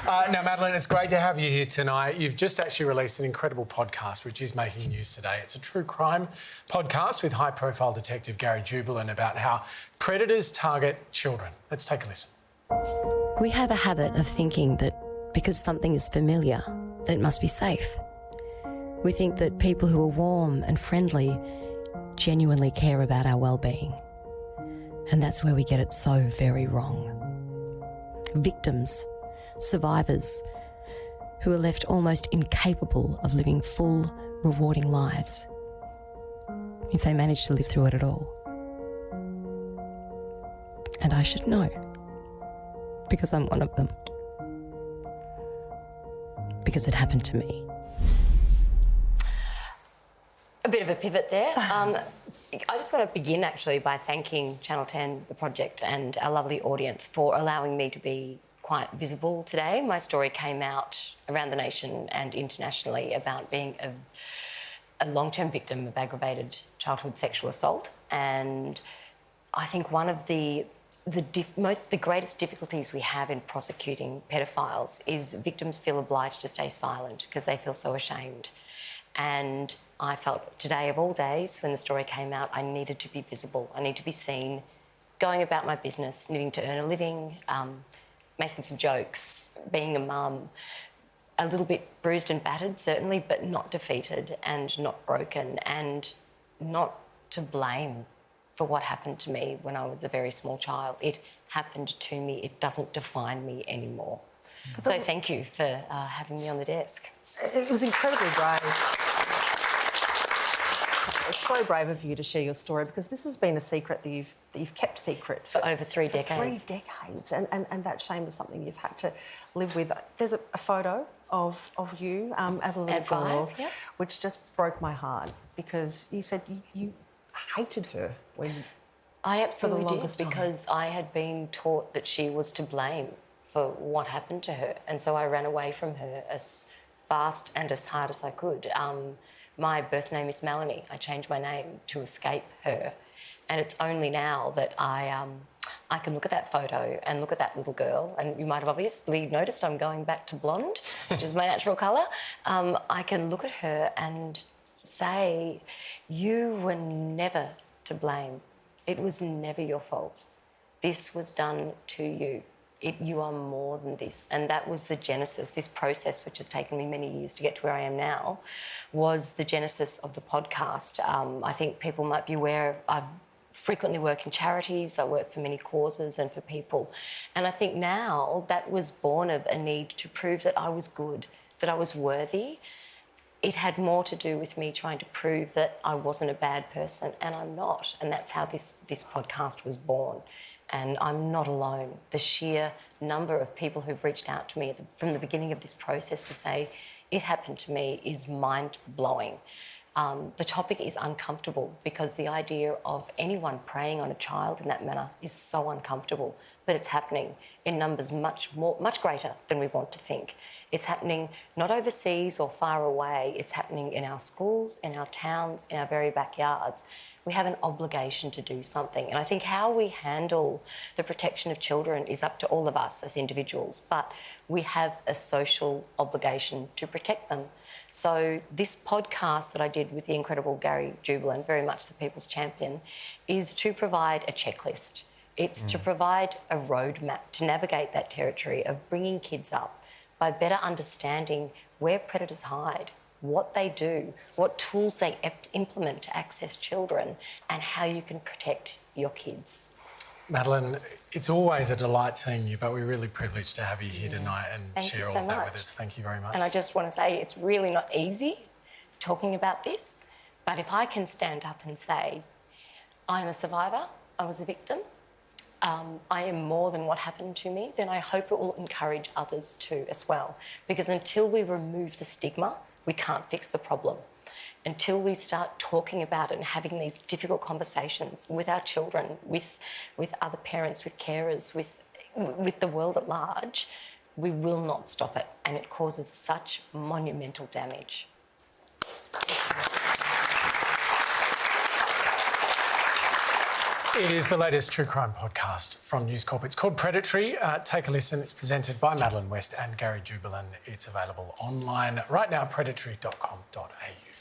Now, Madeline, it's great to have you here tonight. You've just actually released an incredible podcast which is making news today. It's a true crime podcast with high-profile detective Gary Jubelin about how predators target children. Let's take a listen. We have a habit of thinking that because something is familiar, that it must be safe. We think that people who are warm and friendly genuinely care about our well-being. And that's where we get it so very wrong. Victims, survivors, who are left almost incapable of living full, rewarding lives, if they manage to live through it at all. And I should know, because I'm one of them. Because it happened to me. A bit of a pivot there. I just want to begin actually by thanking Channel 10, the project, and our lovely audience for allowing me to be quite visible today. My story came out around the nation and internationally about being a long-term victim of aggravated childhood sexual assault, and I think one of the greatest difficulties we have in prosecuting pedophiles is victims feel obliged to stay silent because they feel so ashamed. And I felt today of all days, when the story came out, I needed to be visible. I need to be seen, going about my business, needing to earn a living, making some jokes, being a mum, a little bit bruised and battered, certainly, but not defeated and not broken and not to blame for what happened to me when I was a very small child. It happened to me. It doesn't define me anymore. So thank you for having me on the desk. It was incredibly brave. It's so brave of you to share your story, because this has been a secret that you've kept secret for over 3 decades. 3 decades, and that shame is something you've had to live with. There's a photo of you as a little girl, yep, which just broke my heart, because you said you hated her when... I absolutely did, because I had been taught that she was to blame for what happened to her, and so I ran away from her as fast and as hard as I could. My birth name is Melanie. I changed my name to escape her, and it's only now that I can look at that photo and look at that little girl, and you might have obviously noticed I'm going back to blonde, which is my natural colour. I can look at her and say, you were never to blame. It was never your fault. This was done to you. You are more than this. And that was the genesis. This process, which has taken me many years to get to where I am now, was the genesis of the podcast. I think people might be aware I frequently work in charities. I work for many causes and for people. And I think now that was born of a need to prove that I was good, that I was worthy. It had more to do with me trying to prove that I wasn't a bad person, and I'm not. And that's how this podcast was born. And I'm not alone. The sheer number of people who've reached out to me from the beginning of this process to say it happened to me is mind-blowing. The topic is uncomfortable, because the idea of anyone preying on a child in that manner is so uncomfortable, but it's happening in numbers much greater than we want to think. It's happening not overseas or far away. It's happening in our schools, in our towns, in our very backyards. We have an obligation to do something. And I think how we handle the protection of children is up to all of us as individuals, but we have a social obligation to protect them. So this podcast that I did with the incredible Gary Jubelin, very much the people's champion, is to provide a checklist. It's to provide a roadmap to navigate that territory of bringing kids up by better understanding where predators hide, what they do, what tools they implement to access children, and how you can protect your kids. Madeline, it's always a delight seeing you, but we're really privileged to have you here tonight and share all of that with us. Thank you very much. And I just want to say it's really not easy talking about this, but if I can stand up and say, I'm a survivor, I was a victim, I am more than what happened to me, then I hope it will encourage others too as well. Because until we remove the stigma, we can't fix the problem. Until we start talking about it and having these difficult conversations with our children, with other parents, with carers, with the world at large, we will not stop it, and it causes such monumental damage. It is the latest true crime podcast from News Corp. It's called Predatory. Take a listen. It's presented by Madeline West and Gary Jubelin. It's available online right now, predatory.com.au.